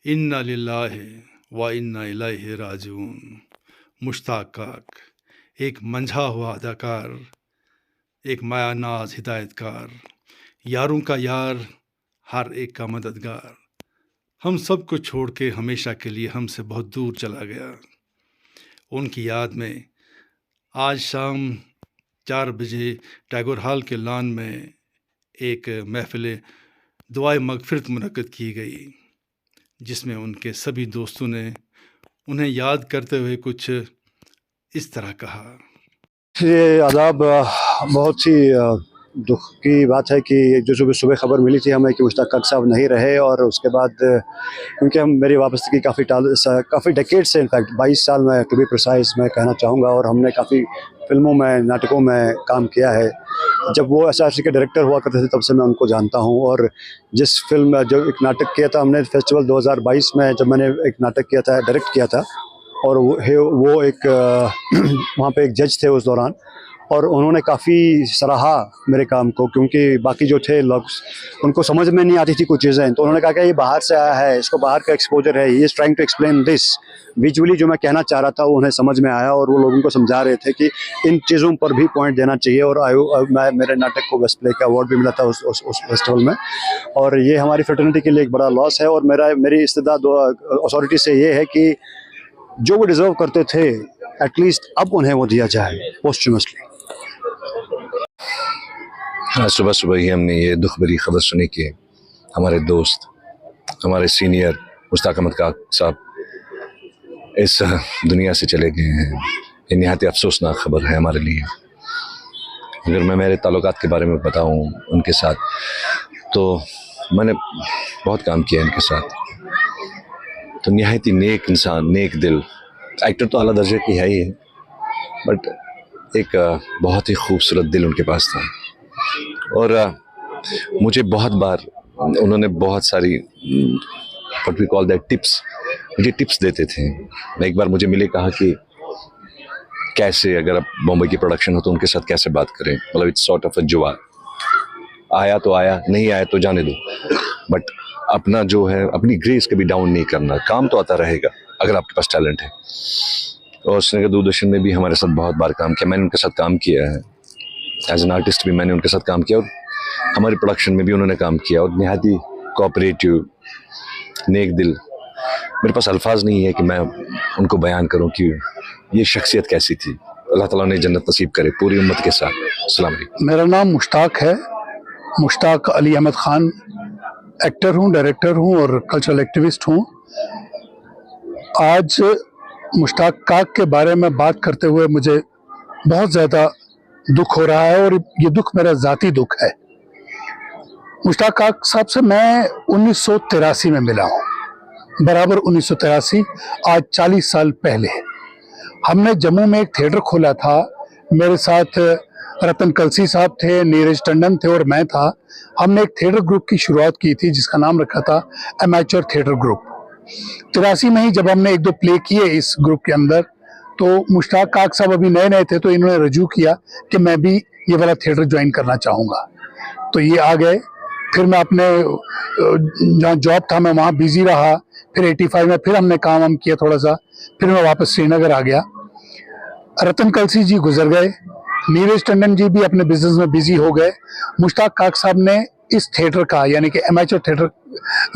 इन्ना लिल्लाहि व इन्ना इलैहि राजिऊन। मुश्ताक काक एक मंझा हुआ अदाकार, एक मायानाज हिदायतकार, यारों का यार, हर एक का मददगार, हम सब को छोड़ के हमेशा के लिए हमसे बहुत दूर चला गया। उनकी याद में आज शाम 4 बजे टैगोर हॉल के लॉन में एक महफिल दुआए मगफिरत मुनक्कद की गई, जिसमें उनके सभी दोस्तों ने उन्हें याद करते हुए कुछ इस तरह कहा। ये आदाब, बहुत ही दुख की बात है कि जो सुबह सुबह खबर मिली थी हमें कि मुश्ताक काक साहब नहीं रहे, और उसके बाद क्योंकि हम मेरी वापसी की काफ़ी डेकेड से, इनफैक्ट 22 साल में टू बी प्रिसाइज मैं कहना चाहूँगा, और हमने काफ़ी फिल्मों में, नाटकों में काम किया है। जब वो SRC के डायरेक्टर हुआ करते थे तब से मैं उनको जानता हूँ, और जिस फिल्म जो एक नाटक किया था हमने फेस्टिवल 2022 में, जब मैंने एक नाटक किया था, डायरेक्ट किया था, और वो एक वहाँ पे एक जज थे उस दौरान, और उन्होंने काफ़ी सराहा मेरे काम को, क्योंकि बाकी जो थे लोग उनको समझ में नहीं आती थी कुछ चीज़ें, तो उन्होंने कहा कि ये बाहर से आया है, इसको बाहर का एक्सपोजर है, he is trying to explain this visually. जो मैं कहना चाह रहा था वो उन्हें समझ में आया, और वो लोगों को समझा रहे थे कि इन चीज़ों पर भी पॉइंट देना चाहिए। और मैं मेरे नाटक को बेस्ट प्ले का अवार्ड भी मिला था उस फेस्टिवल में, और ये हमारी फ्रेटर्निटी के लिए एक बड़ा लॉस है। और मेरी इस्तेदाद अथॉरिटी से ये है कि जो वो डिजर्व करते थे एटलीस्ट अब उन्हें वो दिया जाए पोस्टुमसली। हाँ, सुबह सुबह ही हमने ये दुख भरी खबर सुनी कि हमारे दोस्त, हमारे सीनियर मुश्ताक अहमद काक साहब इस दुनिया से चले गए हैं। ये निहायत अफसोसनाक खबर है हमारे लिए। अगर मैं मेरे ताल्लुकात के बारे में बताऊं उनके साथ, तो मैंने बहुत काम किया इनके साथ। तो निहायत ही नेक इंसान, नेक दिल, एक्टर तो आला दर्जे की है ही है, बट एक बहुत ही खूबसूरत दिल उनके पास था। और मुझे बहुत बार उन्होंने बहुत सारी what we call that tips, मुझे टिप्स देते थे। एक बार मुझे मिले, कहा कि कैसे अगर आप बॉम्बे की प्रोडक्शन हो तो उनके साथ कैसे बात करें, मतलब इट्स सॉर्ट ऑफ अ जुआ, आया तो आया, नहीं आया तो जाने दो, बट अपना जो है अपनी ग्रेस कभी डाउन नहीं करना। काम तो आता रहेगा अगर आपके पास टैलेंट है। और उसने कहा दूरदर्शन में भी हमारे साथ बहुत बार काम किया, मैंने उनके साथ काम किया है, एज एन आर्टिस्ट भी मैंने उनके साथ काम किया, और हमारी प्रोडक्शन में भी उन्होंने काम किया। और निहायत ही कोऑपरेटिव, नेक दिल। मेरे पास अल्फाज नहीं है कि मैं उनको बयान करूं कि ये शख्सियत कैसी थी। अल्लाह ताला ने जन्नत नसीब करे पूरी उम्मत के साथ। अस्सलाम वालेकुम। मेरा नाम मुश्ताक है, मुश्ताक अली अहमद ख़ान। एक्टर हूँ, डायरेक्टर हूँ और कल्चरल एक्टिविस्ट हूँ। आज मुश्ताक काक के बारे में बात करते हुए मुझे बहुत ज़्यादा दुख हो रहा है, और ये दुख मेरा ज़ाती दुख है। मुश्ताक काक साहब से मैं 1983 में मिला हूँ, बराबर 1983, आज 40 साल पहले। हमने जम्मू में एक थिएटर खोला था, मेरे साथ रतन कलसी साहब थे, नीरज टंडन थे और मैं था। हमने एक थिएटर ग्रुप की शुरुआत की थी जिसका नाम रखा था एमेच्योर थिएटर ग्रुप। 83 में ही जब हमने 1-2 प्ले किए इस ग्रुप के अंदर, तो मुश्ताक काक साहब अभी नए नए थे, तो इन्होंने रजू किया कि मैं भी ये वाला थिएटर ज्वाइन करना चाहूँगा। तो ये आ गए। फिर मैं अपने जहाँ जॉब था मैं वहाँ बिजी रहा। फिर 85 में फिर हमने काम किया थोड़ा सा, फिर मैं वापस श्रीनगर आ गया। रतन कलसी जी गुजर गए, नीरज टंडन जी भी अपने बिजनेस में बिजी हो गए। मुश्ताक काक साहब ने इस थिएटर का, यानी कि एमेच्योर थिएटर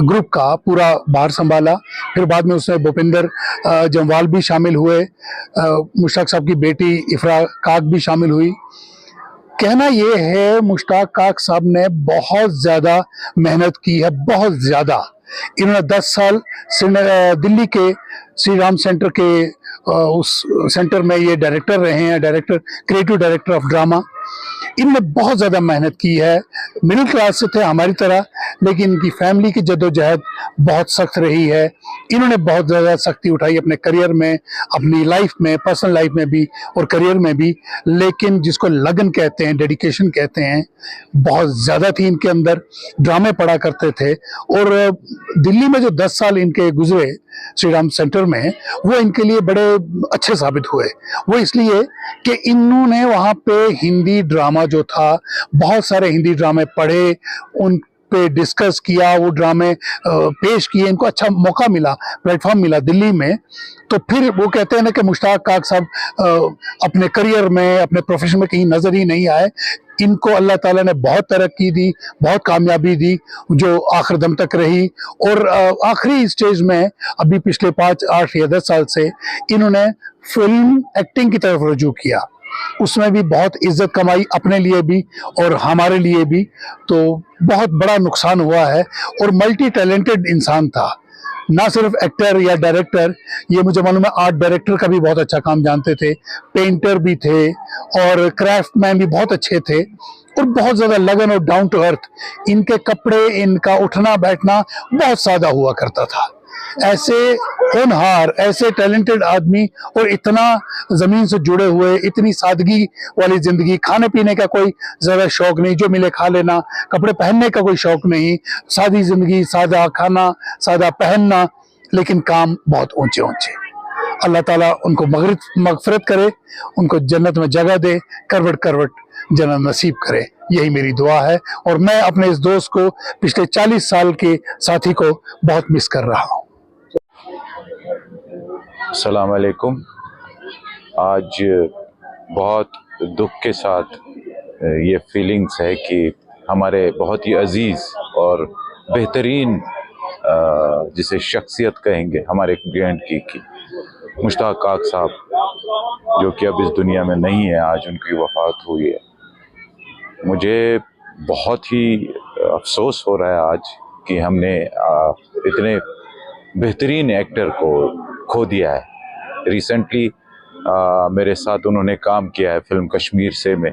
ग्रुप का पूरा भार संभाला। फिर बाद में उसमें भूपिंदर जम्वाल भी शामिल हुए, मुश्ताक साहब की बेटी इफ्रा काक भी शामिल हुई। कहना ये है, मुश्ताक काक साहब ने बहुत ज़्यादा मेहनत की है, बहुत ज़्यादा। इन्होंने 10 साल दिल्ली के श्री राम सेंटर के उस सेंटर में ये डायरेक्टर रहे हैं, क्रिएटिव डायरेक्टर ऑफ ड्रामा। इनने बहुत ज़्यादा मेहनत की है। मिडिल क्लास से थे हमारी तरह, लेकिन इनकी फैमिली की जद्दोजहद बहुत सख्त रही है। इन्होंने बहुत ज़्यादा सख्ती उठाई अपने करियर में, अपनी लाइफ में, पर्सनल लाइफ में भी और करियर में भी। लेकिन जिसको लगन कहते हैं, डेडिकेशन कहते हैं, बहुत ज़्यादा थी इनके अंदर। ड्रामे पढ़ा करते थे, और दिल्ली में जो 10 साल इनके गुजरे श्री राम सेंटर में, वो इनके लिए बड़े अच्छे साबित हुए। वो इसलिए कि इन्होंने वहाँ पे हिंदी ड्रामा जो था, बहुत सारे हिंदी ड्रामे पढ़े, उन पे डिस्कस किया, वो ड्रामे पेश किए, इनको अच्छा मौका मिला, प्लेटफॉर्म मिला दिल्ली में। तो फिर वो कहते हैं ना कि मुश्ताक काक साहब अपने करियर में, अपने प्रोफेशन में कहीं नजर ही नहीं आए। इनको अल्लाह ताला ने बहुत तरक्की दी, बहुत कामयाबी दी, जो आखिर दम तक रही। और आखिरी स्टेज में अभी पिछले 5, 8 या 10 साल से इन्होंने फिल्म एक्टिंग की तरफ रुजू किया। उसमें भी बहुत इज्जत कमाई, अपने लिए भी और हमारे लिए भी। तो बहुत बड़ा नुकसान हुआ है। और मल्टी टैलेंटेड इंसान था, ना सिर्फ एक्टर या डायरेक्टर, ये मुझे मालूम है आर्ट डायरेक्टर का भी बहुत अच्छा काम जानते थे, पेंटर भी थे और क्राफ्टमैन भी बहुत अच्छे थे, और बहुत ज्यादा लगन और डाउन टू अर्थ। इनके कपड़े, इनका उठना बैठना बहुत सादा हुआ करता था। ऐसे होनहार, ऐसे टैलेंटेड आदमी और इतना जमीन से जुड़े हुए, इतनी सादगी वाली जिंदगी, खाने पीने का कोई ज्यादा शौक नहीं, जो मिले खा लेना, कपड़े पहनने का कोई शौक नहीं, सादी जिंदगी, सादा खाना, सादा पहनना, लेकिन काम बहुत ऊंचे ऊंचे। अल्लाह ताला उनको मगफिरत करे, उनको जन्नत में जगह दे, करवट करवट जन्नत नसीब करे, यही मेरी दुआ है। और मैं अपने इस दोस्त को, पिछले 40 साल के साथी को बहुत मिस कर रहा हूँ। अस्सलाम वालेकुम। आज बहुत दुख के साथ ये फीलिंग्स है कि हमारे बहुत ही अजीज़ और बेहतरीन जिसे शख्सियत कहेंगे हमारे BNK की मुश्ताक काक साहब, जो कि अब इस दुनिया में नहीं है, आज उनकी वफ़ात हुई है। मुझे बहुत ही अफसोस हो रहा है आज कि हमने इतने बेहतरीन एक्टर को खो दिया है। रिसेंटली मेरे साथ उन्होंने काम किया है फिल्म कश्मीर से में।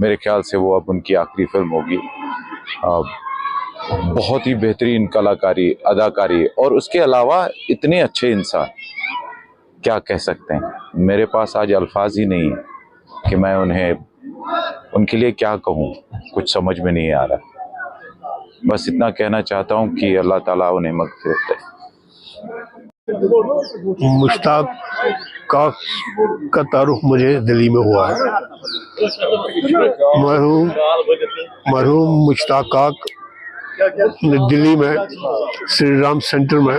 मेरे ख्याल से वो अब उनकी आखिरी फिल्म होगी। बहुत ही बेहतरीन कलाकारी, अदाकारी, और उसके अलावा इतने अच्छे इंसान, क्या कह सकते हैं। मेरे पास आज अल्फाज ही नहीं है कि मैं उनके लिए क्या कहूँ, कुछ समझ में नहीं आ रहा। बस इतना कहना चाहता हूँ कि अल्लाह ताला उन्हें मग़फ़िरत दे। मुश्ताक काक का तारुफ मुझे दिल्ली में हुआ है। मरहूम मुश्ताक काक दिल्ली में श्री राम सेंटर में,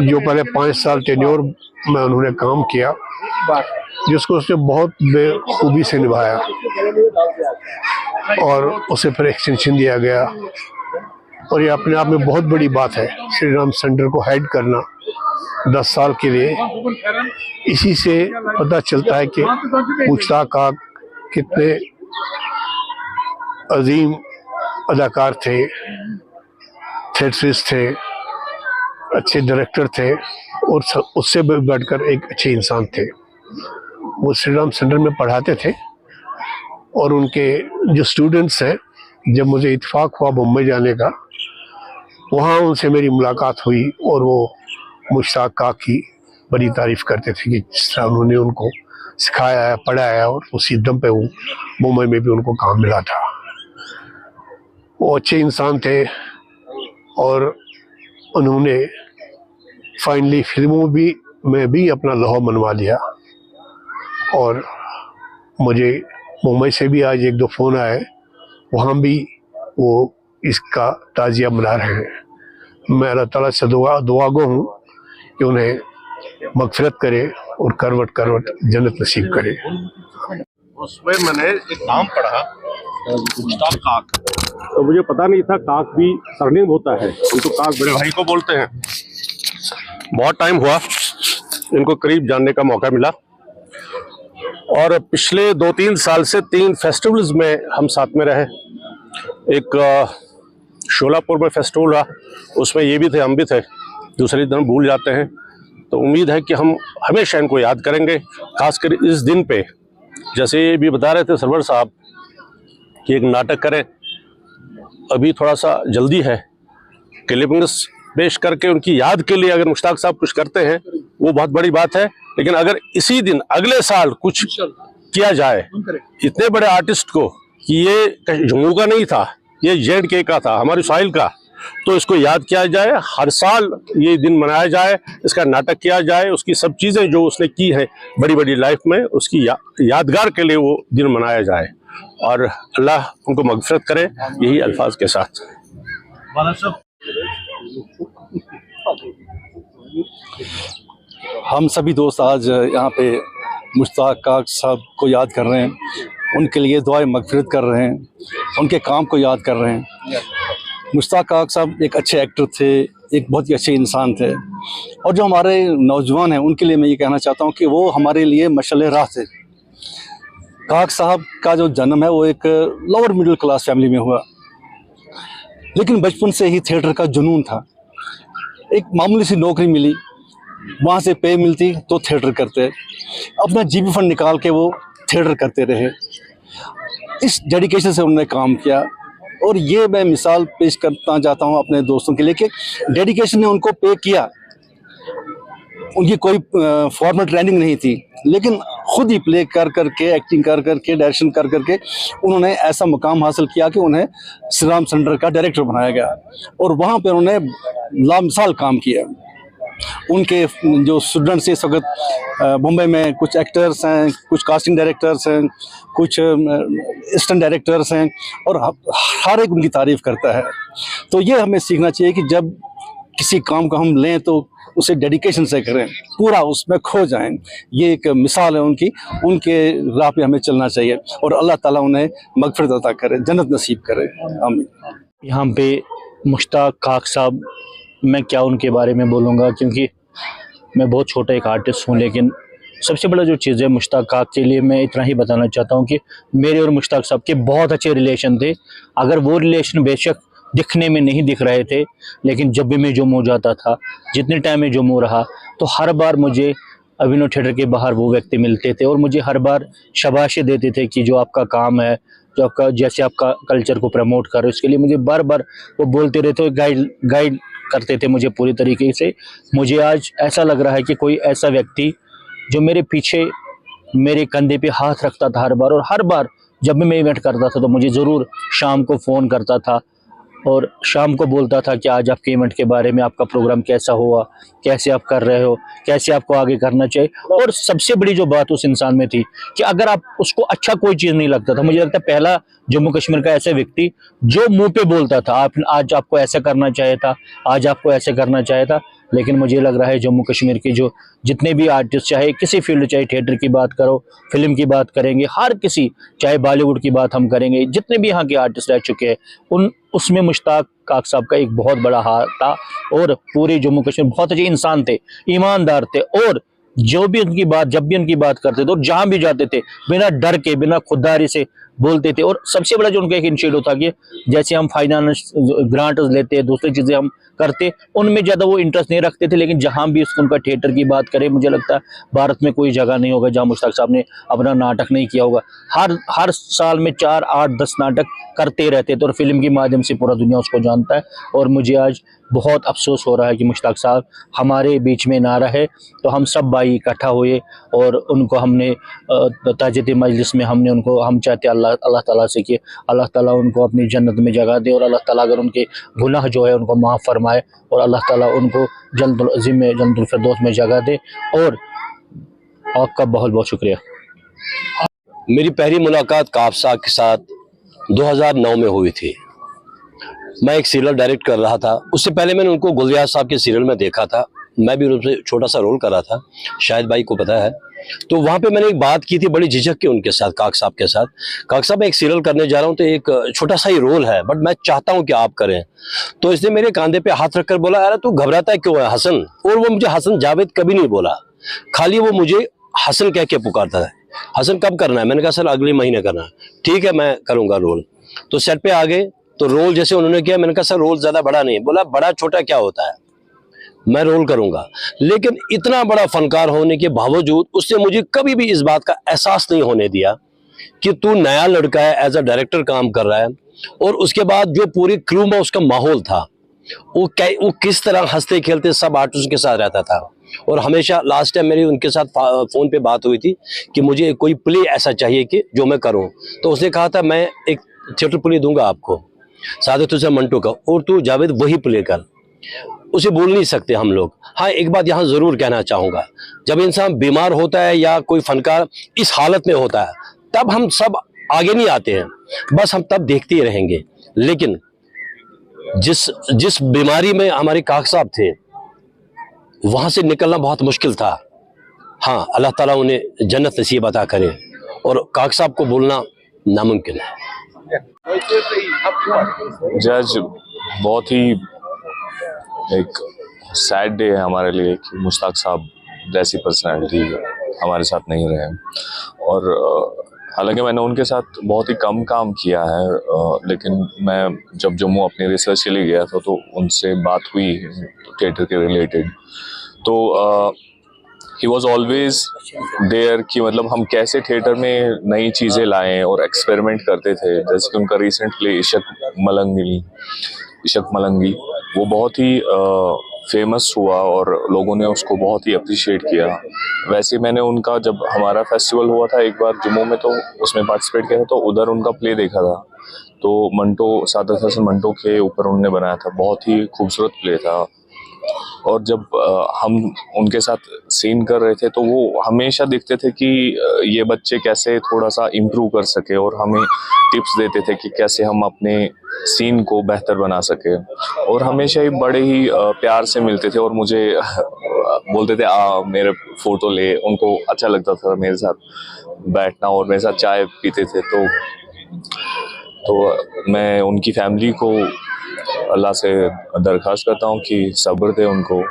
जो पहले 5 साल टेन्योर में उन्होंने काम किया, जिसको उसने बहुत बेखूबी से निभाया और उसे फिर एक्सटेंशन दिया गया। और ये अपने आप में बहुत बड़ी बात है, श्री राम सेंटर को हेड करना 10 साल के लिए। इसी से पता चलता है कि मुश्ताक काक कितने अजीम अदाकार थे, थिएटरिस्ट थे, अच्छे डायरेक्टर थे, और उससे बढ़कर एक अच्छे इंसान थे। वो श्री राम सेंटर में पढ़ाते थे, और उनके जो स्टूडेंट्स हैं, जब मुझे इत्तेफाक हुआ मुंबई जाने का, वहाँ उनसे मेरी मुलाकात हुई और वो मुश्ताक काक की बड़ी तारीफ़ करते थे कि जिस तरह उन्होंने उनको सिखाया है, पढ़ाया है, और उसी दम पे वो मुंबई में भी उनको काम मिला था। वो अच्छे इंसान थे और उन्होंने फाइनली फिल्मों में भी अपना लौह मनवा लिया। और मुझे मुंबई से भी आज 1-2 फ़ोन आए, वहाँ भी वो इसका ताज़िया मना रहे हैं। मैं अल्लाह ताला से दुआगो हूँ कि उन्हें मग़फ़िरत करे और करवट करवट जन्नत नसीब करे। उसमें मैंने एक नाम पढ़ा, मुश्ताक काक, तो मुझे पता नहीं था काक भी सरनेम होता है। हम तो काक बड़े भाई को बोलते हैं। बहुत टाइम हुआ इनको करीब जानने का मौका मिला, और पिछले 2-3 साल से 3 फेस्टिवल्स में हम साथ में रहे। एक शोलापुर में फेस्टिवल रहा, उसमें ये भी थे, हम भी थे, दूसरे दिन भूल जाते हैं। तो उम्मीद है कि हम हमेशा इनको याद करेंगे, खासकर इस दिन पे। जैसे ये भी बता रहे थे सरवर साहब कि एक नाटक करें, अभी थोड़ा सा जल्दी है। क्लिपिंग्स पेश करके उनकी याद के लिए अगर मुश्ताक साहब कुछ करते हैं वो बहुत बड़ी बात है, लेकिन अगर इसी दिन अगले साल कुछ किया जाए, इतने बड़े आर्टिस्ट को, कि ये जम्मू का नहीं था, ये JNK का था, हमारे साहिल का, तो इसको याद किया जाए, हर साल ये दिन मनाया जाए, इसका नाटक किया जाए, उसकी सब चीज़ें जो उसने की हैं बड़ी बड़ी लाइफ में, उसकी यादगार के लिए वो दिन मनाया जाए। और अल्लाह उनको मगफिरत करे, यही अल्फाज के साथ। हम सभी दोस्त आज यहाँ पे मुश्ताक काक साहब को याद कर रहे हैं, उनके लिए दुआए मगफिरत कर रहे हैं, उनके काम को याद कर रहे हैं। मुश्ताक काक साहब एक अच्छे एक्टर थे, एक बहुत ही अच्छे इंसान थे, और जो हमारे नौजवान हैं उनके लिए मैं ये कहना चाहता हूँ कि वो हमारे लिए मशाल राह थे। काक साहब का जो जन्म है वो एक लोअर मिडिल क्लास फैमिली में हुआ, लेकिन बचपन से ही थिएटर का जुनून था। एक मामूली सी नौकरी मिली, वहाँ से पे मिलती तो थिएटर करते, अपना जीपी फंड निकाल के वो थिएटर करते रहे। इस डेडिकेशन से उन्होंने काम किया, और ये मैं मिसाल पेश करना चाहता हूँ अपने दोस्तों के लिए कि डेडिकेशन ने उनको पे किया। उनकी कोई फॉर्मल ट्रेनिंग नहीं थी, लेकिन खुद ही प्ले कर करके, एक्टिंग कर करके, डायरेक्शन कर करके उन्होंने ऐसा मुकाम हासिल किया कि उन्हें श्री राम सेंटर का डायरेक्टर बनाया गया, और वहाँ पर उन्होंने लामिसाल काम किया। उनके जो स्टूडेंट्स इस वक्त मुंबई में कुछ एक्टर्स हैं, कुछ कास्टिंग डायरेक्टर्स हैं, कुछ असिस्टेंट डायरेक्टर्स हैं, और हर एक उनकी तारीफ़ करता है। तो ये हमें सीखना चाहिए कि जब किसी काम को हम लें तो उसे डेडिकेशन से करें, पूरा उसमें खो जाएं। ये एक मिसाल है उनकी, उनके राह पे हमें चलना चाहिए, और अल्लाह ताला उन्हें मगफिरत अता करे, जन्नत नसीब करे, आमीन। यहाँ पे मुश्ताक काक साहब, मैं क्या उनके बारे में बोलूँगा, क्योंकि मैं बहुत छोटा एक आर्टिस्ट हूँ, लेकिन सबसे बड़ा जो चीज़ है मुश्ताक काक के लिए मैं इतना ही बताना चाहता हूँ कि मेरे और मुश्ताक साहब के बहुत अच्छे रिलेशन थे। अगर वो रिलेशन बेशक दिखने में नहीं दिख रहे थे, लेकिन जब भी मैं जम्मू जाता था, जितने टाइम में जम्मू रहा, तो हर बार मुझे अभिनव थिएटर के बाहर वो व्यक्ति मिलते थे और मुझे हर बार शाबाशी देते थे कि जो आपका काम है, जो आपका, जैसे आपका कल्चर को प्रमोट कर रहे हो, इसके लिए मुझे बार बार वो बोलते रहते, गाइड करते थे मुझे पूरी तरीके से। मुझे आज ऐसा लग रहा है कि कोई ऐसा व्यक्ति जो मेरे पीछे, मेरे कंधे पे हाथ रखता था हर बार, और हर बार जब भी मैं इवेंट करता था तो मुझे ज़रूर शाम को फ़ोन करता था और शाम को बोलता था कि आज आपके इवेंट के बारे में, आपका प्रोग्राम कैसा हुआ, कैसे आप कर रहे हो, कैसे आपको आगे करना चाहिए। और सबसे बड़ी जो बात उस इंसान में थी कि अगर आप उसको अच्छा कोई चीज़ नहीं लगता था, मुझे लगता है पहला जम्मू कश्मीर का ऐसा व्यक्ति जो मुंह पे बोलता था, आप आज आपको ऐसा करना चाहिए था, आज आपको ऐसे करना चाहिए था। लेकिन मुझे लग रहा है जम्मू कश्मीर के जो जितने भी आर्टिस्ट, चाहे किसी फील्ड, चाहे थिएटर की बात करो, फिल्म की बात करेंगे, हर किसी, चाहे बॉलीवुड की बात हम करेंगे, जितने भी यहाँ के आर्टिस्ट रह चुके हैं उसमें मुश्ताक काक साहब का एक बहुत बड़ा हाथ था। और पूरे जम्मू कश्मीर बहुत अच्छे इंसान थे, ईमानदार थे, और जो भी उनकी बात, जब भी उनकी बात करते थे और जहाँ भी जाते थे बिना डर के, बिना खुददारी से बोलते थे। और सबसे बड़ा जो उनका एक इनिशिएटिव था कि जैसे हम फाइनेंस ग्रांट लेते हैं, दूसरी चीज़ें हम करते, उनमें ज़्यादा वो इंटरेस्ट नहीं रखते थे। लेकिन जहाँ भी उनका थिएटर की बात करें, मुझे लगता है भारत में कोई जगह नहीं होगा जहाँ मुश्ताक साहब ने अपना नाटक नहीं किया होगा। हर साल में 4, 8, 10 नाटक करते रहते थे, और फिल्म के माध्यम से पूरा दुनिया उसको जानता है। और मुझे आज बहुत अफसोस हो रहा है कि मुश्ताक साहब हमारे बीच में ना रहे। तो हम सब भाई इकट्ठा हुए और उनको हमने ताजियत मजलिस में हमने उनको, हम चाहते अल्लाह ताला से कि अल्लाह ताला उनको अपनी जन्नत में जगह दे, और अल्लाह ताला अगर उनके गुनाह जो है उनको माफ़ फरमाए, और अल्लाह ताला उनको जन्नतुल अज़ीम में, जन्नतुल फिरदौस में जगह दे। और आपका बहुत बहुत शुक्रिया। मेरी पहली मुलाकात काक साहब के साथ 2009 में हुई थी। मैं एक सीरियल डायरेक्ट कर रहा था। उससे पहले मैंने उनको गुलजार साहब के सीरियल में देखा था, मैं भी उनसे छोटा सा रोल कर रहा था, शायद भाई को पता है। तो वहाँ पे मैंने एक बात की थी बड़ी झिझक के उनके साथ, काक साहब के साथ। काक साहब, मैं एक सीरियल करने जा रहा हूँ, तो एक छोटा सा ही रोल है, बट मैं चाहता हूँ कि आप करें। तो इसने मेरे कंधे पे हाथ रखकर बोला, अरे तू घबराता है क्यों है हसन। और वो मुझे हसन जावेद कभी नहीं बोला, खाली वो मुझे हसन कह के पुकारता है। हसन कब करना है? मैंने कहा सर अगले महीने करना है। ठीक है, मैं करूँगा रोल। तो सेट पे आ गए, तो रोल जैसे उन्होंने किया, मैंने कहा सर रोल ज्यादा बड़ा नहीं। बोला बड़ा छोटा क्या होता है, मैं रोल करूंगा। लेकिन इतना बड़ा फनकार होने के बावजूद उसने मुझे कभी भी इस बात का एहसास नहीं होने दिया कि तू नया लड़का है, एज अ डायरेक्टर काम कर रहा है। और उसके बाद जो पूरी क्रू में उसका माहौल था, वो किस तरह हंसते खेलते सब आर्टिस्ट के साथ रहता था। और हमेशा लास्ट टाइम मेरी उनके साथ फोन पे बात हुई थी कि मुझे कोई प्ले ऐसा चाहिए कि जो मैं करूं। तो उसने कहा था मैं एक थिएटर प्ले दूंगा आपको, सादत हुसैन मंटो का, और तू जावेद वही प्ले कर। उसे बोल नहीं सकते हम लोग। हाँ, एक बात यहाँ जरूर कहना चाहूँगा, जब इंसान बीमार होता है या कोई फनकार इस हालत में होता है, तब हम सब आगे नहीं आते हैं, बस हम तब देखते ही रहेंगे। लेकिन जिस बीमारी में हमारे काक साहब थे, वहां से निकलना बहुत मुश्किल था। हाँ, अल्लाह ताला उन्हें जन्नत नसीब अता करे, और काक साहब को बोलना नामुमकिन है। जज, बहुत ही एक सैड डे है हमारे लिए कि मुश्ताक साहब जैसी पर्सनैलिटी हमारे साथ नहीं रहे। और हालांकि मैंने उनके साथ बहुत ही कम काम किया है, लेकिन मैं जब जम्मू अपनी रिसर्च के लिए गया था तो उनसे बात हुई थिएटर के रिलेटेड। तो ही वॉज ऑलवेज देयर कि मतलब हम कैसे थिएटर में नई चीज़ें लाएं और एक्सपेरिमेंट करते थे। जैसे कि उनका रिसेंट प्ले इशक मलंगी वो बहुत ही फेमस हुआ और लोगों ने उसको बहुत ही अप्रिशिएट किया। वैसे मैंने उनका जब हमारा फेस्टिवल हुआ था एक बार जम्मू में, तो उसमें पार्टिसिपेट किया था, तो उधर उनका प्ले देखा था। तो मंटो, सादत हसन मंटो के ऊपर उन्होंने बनाया था, बहुत ही खूबसूरत प्ले था। और जब हम उनके साथ सीन कर रहे थे तो वो हमेशा देखते थे कि ये बच्चे कैसे थोड़ा सा इम्प्रूव कर सके, और हमें टिप्स देते थे कि कैसे हम अपने सीन को बेहतर बना सके। और हमेशा ही बड़े ही प्यार से मिलते थे और मुझे बोलते थे मेरे फ़ोटो ले। उनको अच्छा लगता था मेरे साथ बैठना और मेरे साथ चाय पीते थे। तो मैं उनकी फैमिली को अल्लाह से दरख्वास्त करता हूँ कि सब्र दे उनको,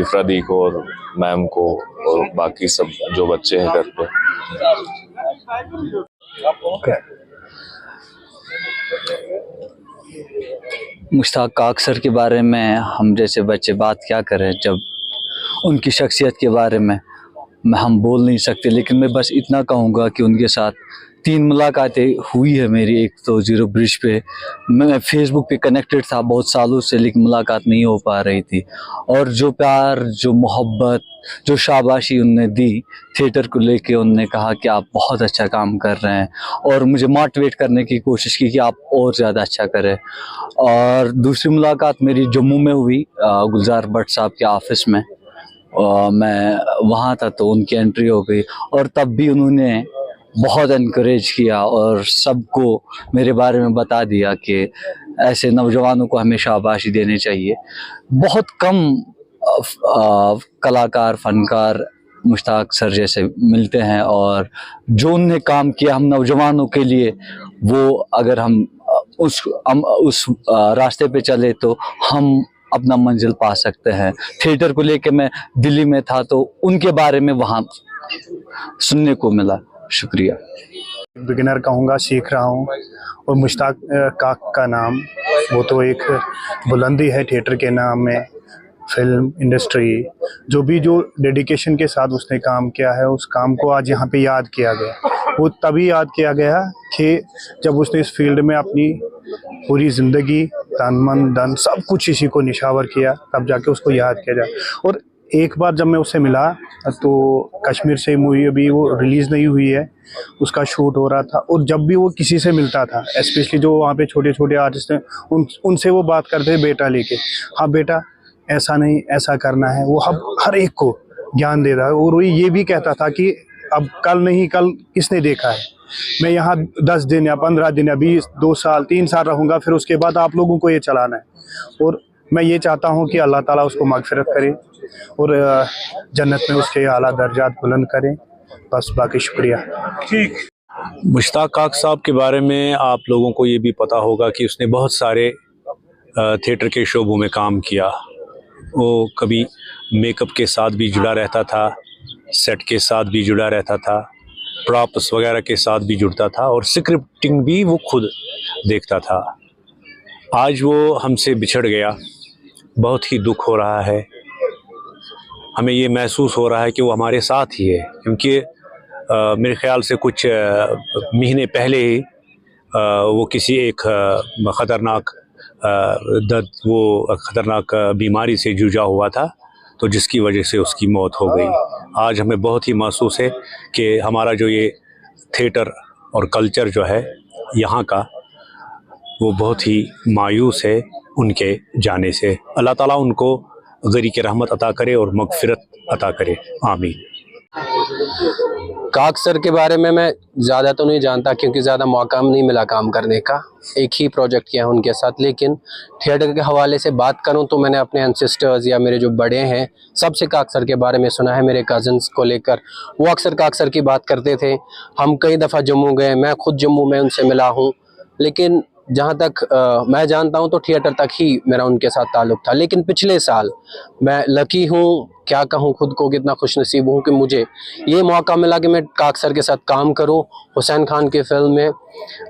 इफ्रा दी को और मैम को और बाकी सब जो बच्चे हैं घर पे। मुश्ताक काक सर के बारे में हम जैसे बच्चे बात क्या करें, जब उनकी शख्सियत के बारे में हम बोल नहीं सकते। लेकिन मैं बस इतना कहूँगा कि उनके साथ 3 मुलाकातें हुई है मेरी। एक तो ज़ीरो ब्रिज पे, मैं फेसबुक पे कनेक्टेड था बहुत सालों से, लेकिन मुलाकात नहीं हो पा रही थी। और जो प्यार, जो मोहब्बत, जो शाबाशी उनने दी थिएटर को लेके, उनने कहा कि आप बहुत अच्छा काम कर रहे हैं, और मुझे मोटिवेट करने की कोशिश की कि आप और ज़्यादा अच्छा करें। और दूसरी मुलाकात मेरी जम्मू में हुई, गुलजार भट्ट साहब के ऑफिस में। मैं वहाँ था तो उनकी एंट्री हो गई, और तब भी उन्होंने बहुत इनकरेज किया और सबको मेरे बारे में बता दिया कि ऐसे नौजवानों को हमें शाबाशी देनी चाहिए। बहुत कम कलाकार, फनकार मुश्ताक सर जैसे मिलते हैं, और जो उन्हें काम किया हम नौजवानों के लिए, वो अगर हम उस रास्ते पे चले तो हम अपना मंजिल पा सकते हैं। थिएटर को लेके मैं दिल्ली में था तो उनके बारे में वहाँ सुनने को मिला। शुक्रिया। बिगिनर कहूँगा, सीख रहा हूँ। और मुश्ताक काक का नाम वो तो एक बुलंदी है थिएटर के नाम में। फिल्म इंडस्ट्री जो डेडिकेशन के साथ उसने काम किया है, उस काम को आज यहाँ पे याद किया गया। वो तभी याद किया गया कि जब उसने इस फील्ड में अपनी पूरी ज़िंदगी, तन मन धन सब कुछ इसी को निछावर किया, तब जाके उसको याद किया जाए। और एक बार जब मैं उससे मिला तो कश्मीर से मूवी अभी वो रिलीज़ नहीं हुई है, उसका शूट हो रहा था। और जब भी वो किसी से मिलता था, स्पेशली जो वहाँ पे छोटे छोटे आर्टिस्ट हैं, उनसे वो बात करते बेटा लेके, हाँ बेटा ऐसा नहीं, ऐसा करना है। वो हर एक को ज्ञान दे रहा है। और वो ये भी कहता था कि अब कल नहीं, कल किसने देखा है, मैं यहाँ 10 दिन या 15 दिन या 20, 2 साल, 3 साल रहूँगा, फिर उसके बाद आप लोगों को ये चलाना है। और मैं ये चाहता हूँ कि अल्लाह ताला उसको मगफिरत करे और जन्नत में उसके आला दर्जात बुलंद करें। बस, बाकी शुक्रिया। ठीक। मुश्ताक काक साहब के बारे में आप लोगों को ये भी पता होगा कि उसने बहुत सारे थिएटर के शोबों में काम किया। वो कभी मेकअप के साथ भी जुड़ा रहता था, सेट के साथ भी जुड़ा रहता था, प्रॉप्स वगैरह के साथ भी जुड़ता था, और स्क्रिप्टिंग भी वो खुद देखता था। आज वो हमसे बिछड़ गया, बहुत ही दुख हो रहा है। हमें ये महसूस हो रहा है कि वो हमारे साथ ही है, क्योंकि मेरे ख़्याल से कुछ महीने पहले ही वो किसी एक ख़तरनाक ख़तरनाक बीमारी से जूझा हुआ था, तो जिसकी वजह से उसकी मौत हो गई। आज हमें बहुत ही महसूस है कि हमारा जो ये थिएटर और कल्चर जो है यहाँ का, वो बहुत ही मायूस है उनके जाने से। अल्लाह ताला उनको गरी की रहमत अता करे और मगफिरत अता करे, आमीन। काक सर के बारे में मैं ज़्यादा तो नहीं जानता क्योंकि ज़्यादा मौका नहीं मिला काम करने का। एक ही प्रोजेक्ट किया है उनके साथ, लेकिन थिएटर के हवाले से बात करूं तो मैंने अपने एंसेस्टर्स या मेरे जो बड़े हैं सबसे काक सर के बारे में सुना है। मेरे कज़न्स को लेकर वो अक्सर काक सर की बात करते थे। हम कई दफ़ा जम्मू गए, मैं खुद जम्मू में उनसे मिला हूँ, लेकिन जहाँ तक मैं जानता हूँ तो थिएटर तक ही मेरा उनके साथ ताल्लुक़ था। लेकिन पिछले साल मैं लकी हूँ, क्या कहूँ खुद को, कितना खुशनसीब हूँ कि मुझे ये मौका मिला कि मैं काक सर के साथ काम करूँ हुसैन खान की फिल्म में।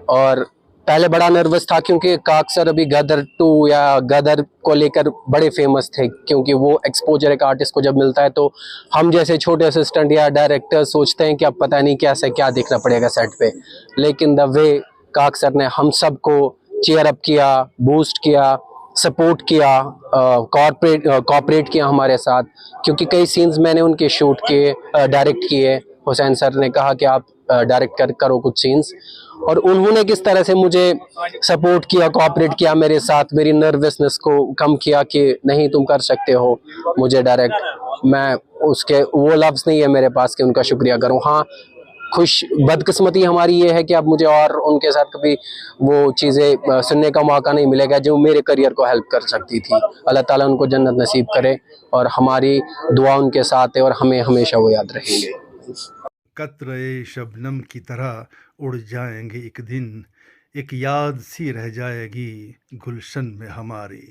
और पहले बड़ा नर्वस था क्योंकि काक सर अभी गदर 2 या गदर को लेकर बड़े फेमस थे, क्योंकि वो एक्सपोजर एक आर्टिस्ट को जब मिलता है तो हम जैसे छोटे असिस्टेंट या डायरेक्टर सोचते हैं कि अब पता नहीं कैसे क्या देखना पड़ेगा सेट पे। लेकिन द वे काक सर ने हम सबको चीयर अप किया, बूस्ट किया, सपोर्ट किया, कॉपरेट किया हमारे साथ, क्योंकि कई सीन्स मैंने उनके शूट किए, डायरेक्ट किए। हुसैन सर ने कहा कि आप डायरेक्ट करो कुछ सीन्स, और उन्होंने किस तरह से मुझे सपोर्ट किया, कॉपरेट किया मेरे साथ, मेरी नर्वसनेस को कम किया कि नहीं तुम कर सकते हो मुझे डायरेक्ट। मैं उसके वो लफ्ज़ नहीं है मेरे पास कि उनका शुक्रिया करूं। हाँ, बदकिस्मती हमारी ये है कि अब मुझे और उनके साथ कभी वो चीज़ें सुनने का मौका नहीं मिलेगा जो मेरे करियर को हेल्प कर सकती थी। अल्लाह ताला उनको जन्नत नसीब करे और हमारी दुआ उनके साथ है और हमें हमेशा वो याद रहेंगे। कतरे शबनम की तरह उड़ जाएंगे एक दिन, एक याद सी रह जाएगी गुलशन में हमारी।